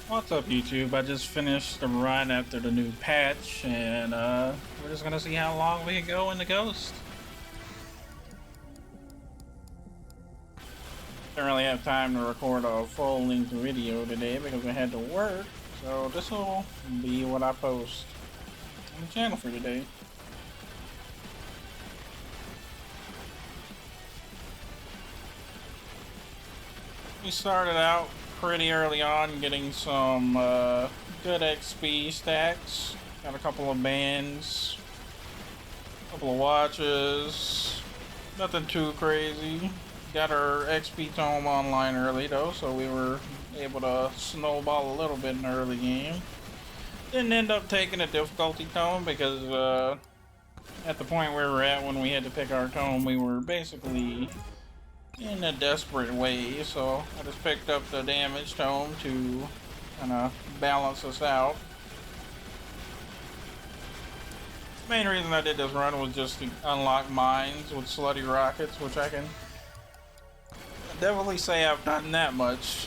What's up, YouTube? I just finished the run after the new patch, and we're just gonna see how long we can go in the Ghost. Didn't really have time to record a full-length video today because I had to work, so this will be what I post on the channel for today. We started out pretty early on getting some good XP stacks. Got a couple of bands, a couple of watches, nothing too crazy. Got our XP tome online early though, so we were able to snowball a little bit in the early game. Didn't end up taking a difficulty tome because at the point where we were at when we had to pick our tome, we were basically in a desperate way, so I just picked up the damage tome to kind of balance us out. Main reason I did this run was just to unlock mines with slutty rockets, which I can definitely say I've done that much.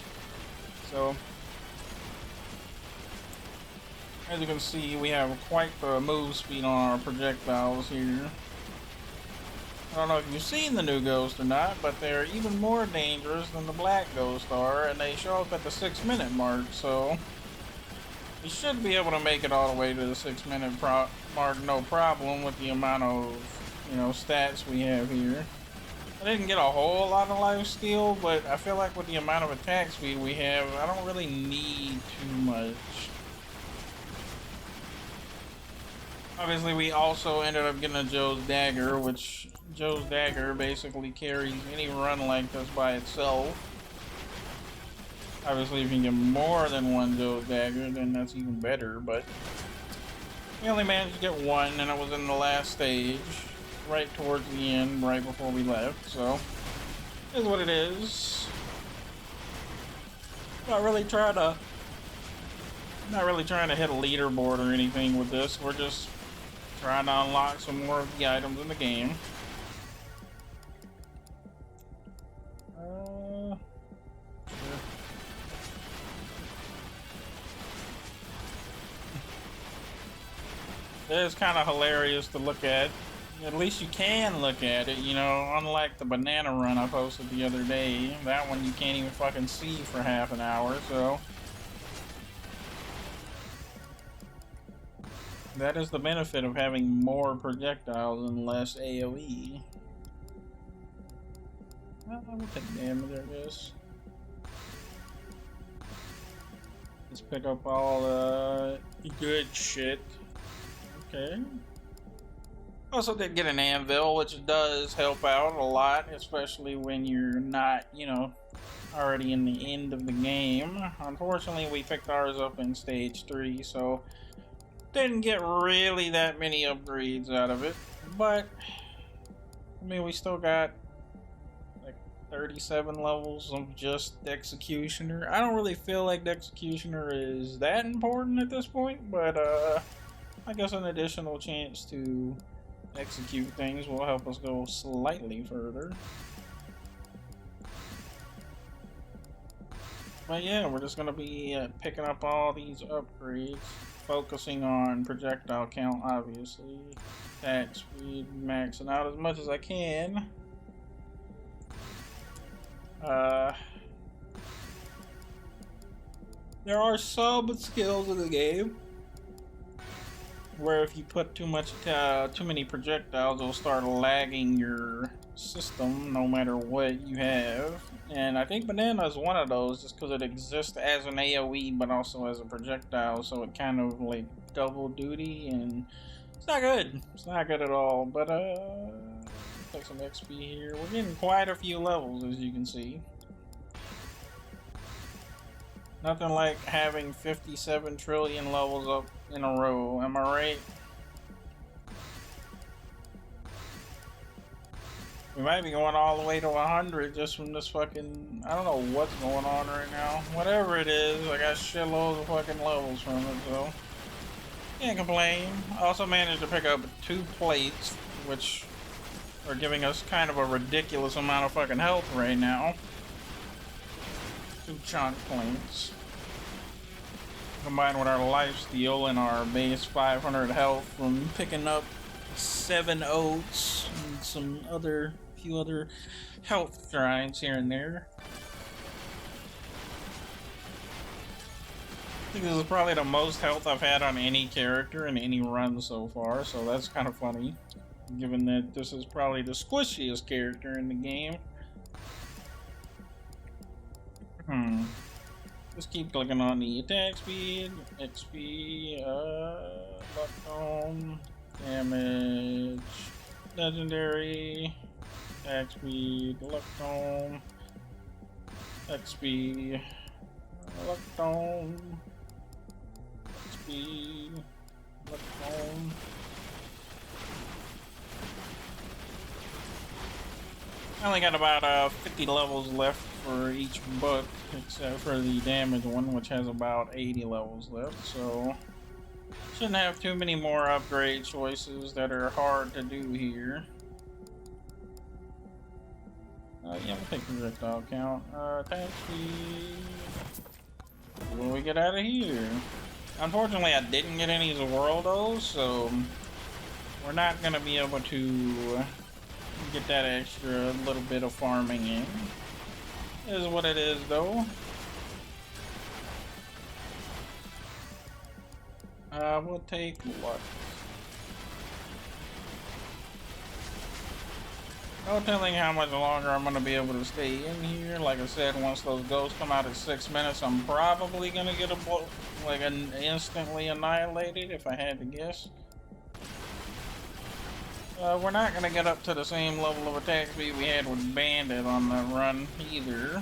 So as you can see, we have quite the move speed on our projectiles here. I don't know if you've seen the new Ghost or not, but they're even more dangerous than the Black Ghost are, and they show up at the 6-minute mark, so we should be able to make it all the way to the 6-minute mark no problem with the amount of, stats we have here. I didn't get a whole lot of life steal, but I feel like with the amount of attack speed we have, I don't really need too much. Obviously, we also ended up getting a Joe's Dagger, which Joe's Dagger basically carries any run like this by itself. Obviously, if you can get more than one Joe's Dagger, then that's even better, but we only managed to get one, and it was in the last stage, right towards the end, right before we left, so it is what it is. Not really trying to hit a leaderboard or anything with this. We're just trying to unlock some more of the items in the game. Sure. It is kind of hilarious to look at. At least you can look at it, unlike the banana run I posted the other day. That one you can't even fucking see for half an hour, so that is the benefit of having more projectiles and less AoE. We'll take damage, I guess. Let's pick up all the good shit. Okay. Also did get an anvil, which does help out a lot, especially when you're not, already in the end of the game. Unfortunately, we picked ours up in stage 3, so didn't get really that many upgrades out of it, but I mean, we still got like 37 levels of just Executioner. I don't really feel like the Executioner is that important at this point, but I guess an additional chance to execute things will help us go slightly further. But yeah, we're just gonna be picking up all these upgrades, focusing on projectile count, obviously, attack speed, maxing out as much as I can. There are some skills in the game where if you put too many projectiles, it'll start lagging your system no matter what you have. And I think banana is one of those just because it exists as an AoE but also as a projectile, so it kind of like double duty, and it's not good. It's not good at all. But take some XP here. We're getting quite a few levels, as you can see. Nothing like having 57 trillion levels up in a row, am I right? We might be going all the way to 100 just from this fucking... I don't know what's going on right now. Whatever it is, I got shitloads of fucking levels from it, so can't complain. Also managed to pick up 2 plates, which are giving us kind of a ridiculous amount of fucking health right now. 2 chunk plates. Combined with our life steal and our base 500 health from picking up 7 oats and some other few other health shrines here and there. I think this is probably the most health I've had on any character in any run so far, so that's kind of funny, given that this is probably the squishiest character in the game. Just keep clicking on the attack speed, XP, luck tome, damage, legendary, attack speed, luck tome, XP, luck tome, XP, luck tome. I only got about 50 levels left for each book, except for the damage one, which has about 80 levels left, so shouldn't have too many more upgrade choices that are hard to do here. Yeah, we'll take projectile count. Attack speed. What do we get out of here? Unfortunately, I didn't get any Zoraldos, so we're not gonna be able to get that extra little bit of farming in. It is what it is, though. We'll take luck. No telling how much longer I'm going to be able to stay in here. Like I said, once those ghosts come out at 6 minutes, I'm probably going to get instantly annihilated, if I had to guess. We're not going to get up to the same level of attack speed we had with Bandit on the run either.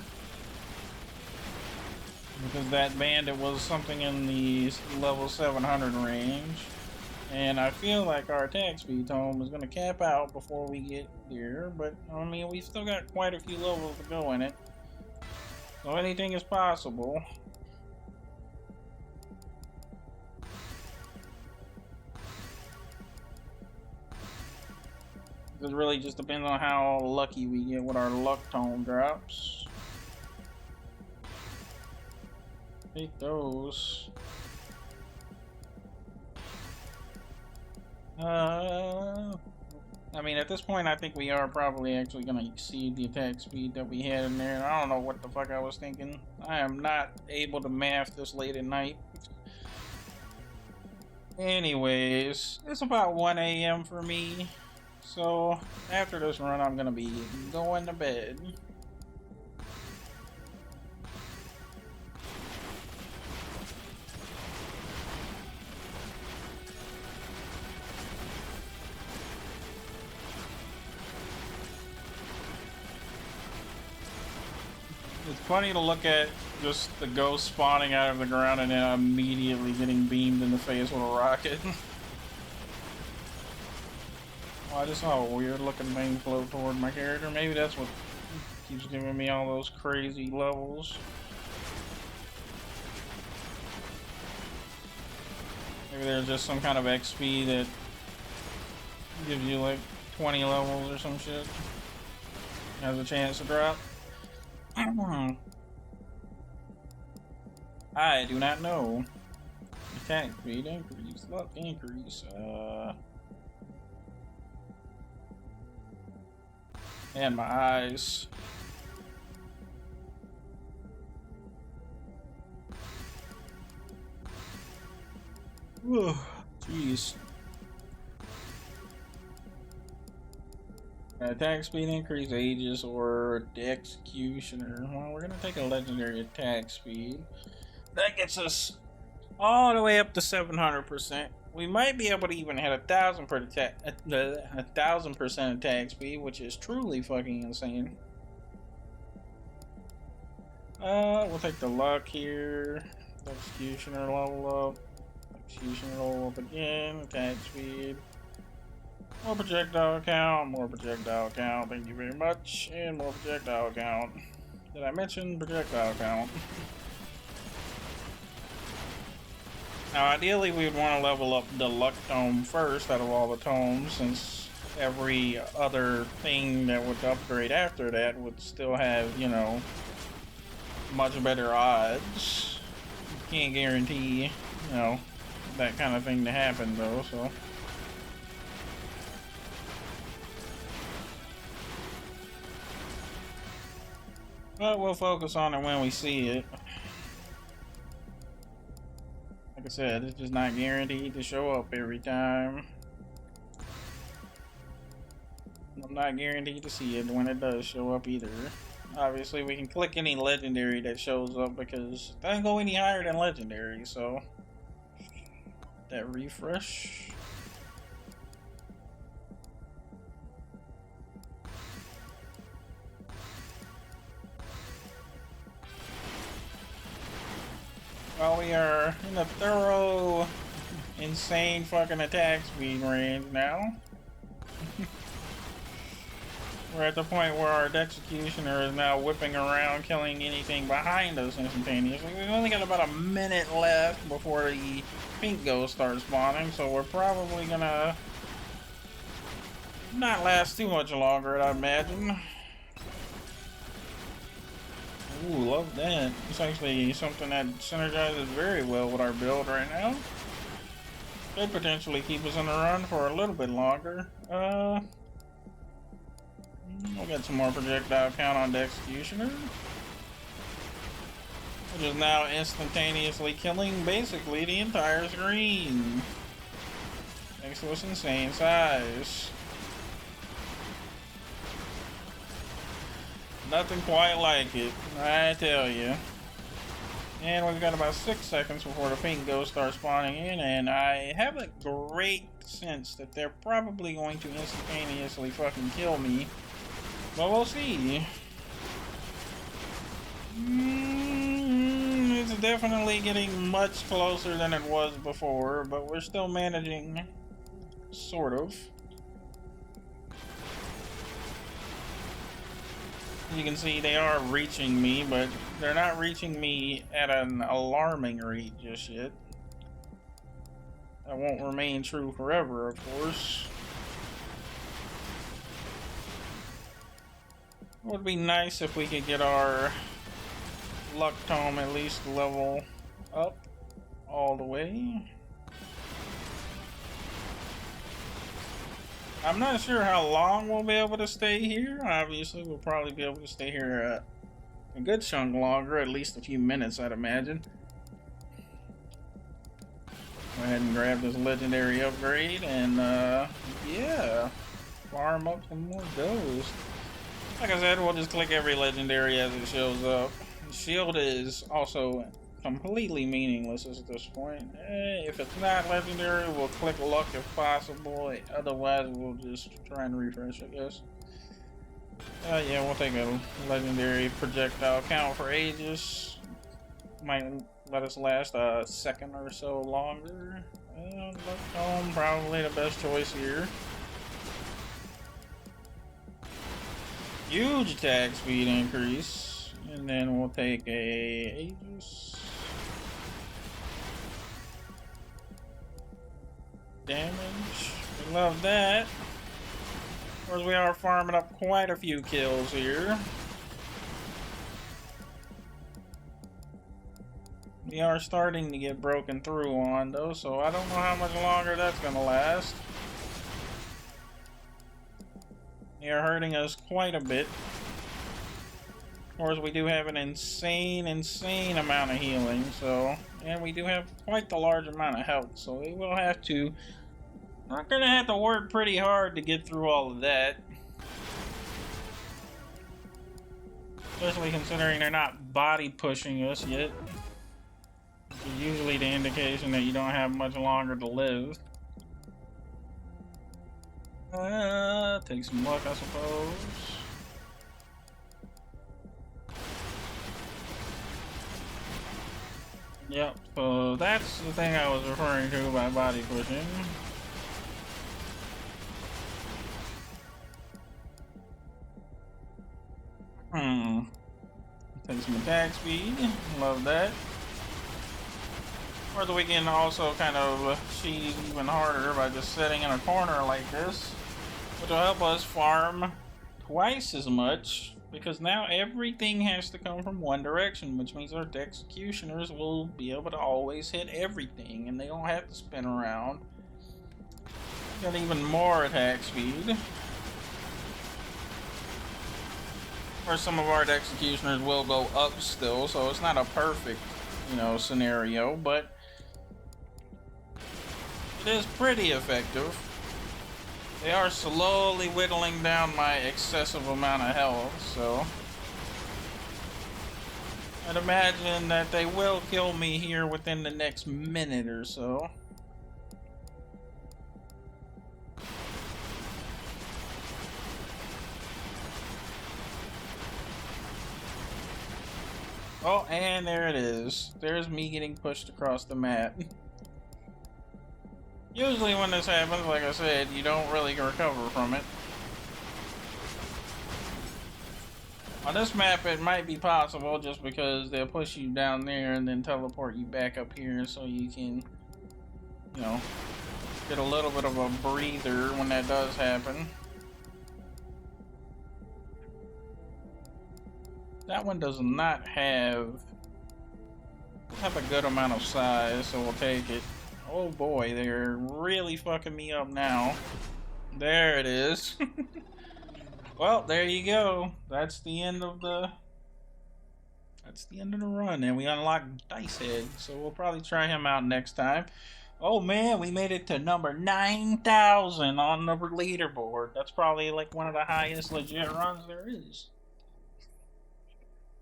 Because that Bandit was something in the level 700 range. And I feel like our attack speed tome is going to cap out before we get there. But, I mean, we've still got quite a few levels to go in it. So anything is possible. It really just depends on how lucky we get with our luck tome drops. Take those. I mean, at this point, I think we are probably actually going to exceed the attack speed that we had in there. And I don't know what the fuck I was thinking. I am not able to math this late at night. Anyways, it's about 1 a.m. for me. So, after this run, I'm gonna be going to bed. It's funny to look at just the ghost spawning out of the ground and then immediately getting beamed in the face with a rocket. I just saw a weird looking thing float toward my character. Maybe that's what keeps giving me all those crazy levels. Maybe there's just some kind of XP that gives you like 20 levels or some shit. Has a chance to drop. I do not know. Attack speed increase, luck increase, and my eyes. Jeez. Attack speed increase, Aegis, or the Executioner. Well, we're gonna take a legendary attack speed. That gets us all the way up to 700%. We might be able to even hit 1,000% attack speed, which is truly fucking insane. We'll take the luck here. Executioner level up. Executioner level up again. Attack speed. More projectile count. More projectile count. Thank you very much. And more projectile count. Did I mention projectile count? Now, ideally, we would want to level up the luck tome first out of all the tomes, since every other thing that would upgrade after that would still have, you know, much better odds. Can't guarantee, you know, that kind of thing to happen though, so. But we'll focus on it when we see it. Like I said, it's just not guaranteed to show up every time. I'm not guaranteed to see it when it does show up either. Obviously, we can click any legendary that shows up because it doesn't go any higher than legendary, so. That refresh. While we are in a thorough, insane fucking attack speed range now. We're at the point where our executioner is now whipping around, killing anything behind us instantaneously. We've only got about a minute left before the pink ghost starts spawning, so we're probably gonna not last too much longer, I'd imagine. Ooh, love that. It's actually something that synergizes very well with our build right now. Could potentially keep us on the run for a little bit longer. We'll get some more projectile count on the executioner, which is now instantaneously killing basically the entire screen. Thanks to its insane size. Nothing quite like it, I tell you. And we've got about 6 seconds before the pink ghost starts spawning in, and I have a great sense that they're probably going to instantaneously fucking kill me. But we'll see. It's definitely getting much closer than it was before, but we're still managing, sort of. You can see they are reaching me, but they're not reaching me at an alarming rate just yet. That won't remain true forever, of course. It would be nice if we could get our luck tome at least level up all the way. I'm not sure how long we'll be able to stay here. Obviously, we'll probably be able to stay here a good chunk longer, at least a few minutes, I'd imagine. Go ahead and grab this legendary upgrade and, yeah, farm up some more ghosts. Like I said, we'll just click every legendary as it shows up. Shield is also completely meaningless at this point. If it's not legendary, we'll click luck if possible. Otherwise, we'll just try and refresh, I guess. Yeah, we'll take a legendary projectile count for Aegis. Might let us last a second or so longer. Luck tome, probably the best choice here. Huge attack speed increase, and then we'll take a Aegis. Damage, we love that. Of course, we are farming up quite a few kills here. We are starting to get broken through on though, so I don't know how much longer that's gonna last. They are hurting us quite a bit. Of course, we do have an insane amount of healing, so, and we do have quite the large amount of health, so we will have to, we're gonna have to work pretty hard to get through all of that. Especially considering they're not body pushing us yet. Which is usually the indication that you don't have much longer to live. Take some luck, I suppose. Yep, so that's the thing I was referring to by body pushing. Take some attack speed, love that. Or we can also kind of cheese even harder by just sitting in a corner like this, which will help us farm twice as much Because now everything has to come from one direction, which means our executioners will be able to always hit everything, and they don't have to spin around. Got even more attack speed. Or some of our executioners will go up still, so it's not a perfect, scenario, but it is pretty effective. They are slowly whittling down my excessive amount of health, so I'd imagine that they will kill me here within the next minute or so. Oh, and there it is. There's me getting pushed across the map. Usually when this happens, like I said, you don't really recover from it. On this map, it might be possible just because they'll push you down there and then teleport you back up here so you can, get a little bit of a breather when that does happen. That one does not have a good amount of size, so we'll take it. Oh boy, they're really fucking me up now. There it is. Well, there you go. That's the end of the run, and we unlocked Dice Head, so we'll probably try him out next time. Oh man, we made it to number 9,000 on the leaderboard. That's probably like one of the highest legit runs there is.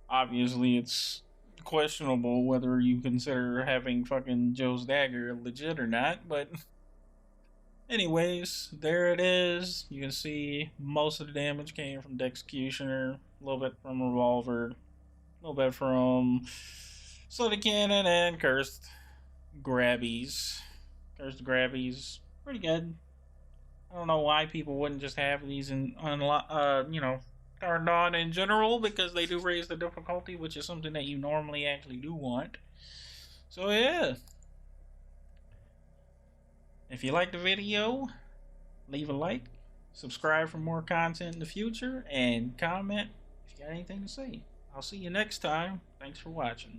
Obviously, it's questionable whether you consider having fucking Joe's Dagger legit or not, but anyways, there it is. You can see most of the damage came from the Executioner, a little bit from Revolver, a little bit from Slitty Cannon, and Cursed Grabbies. Cursed Grabbies, pretty good. I don't know why people wouldn't just have these in turned on in general, because they do raise the difficulty, which is something that you normally actually do want. So yeah. If you liked the video, leave a like, subscribe for more content in the future, and comment if you got anything to say. I'll see you next time. Thanks for watching.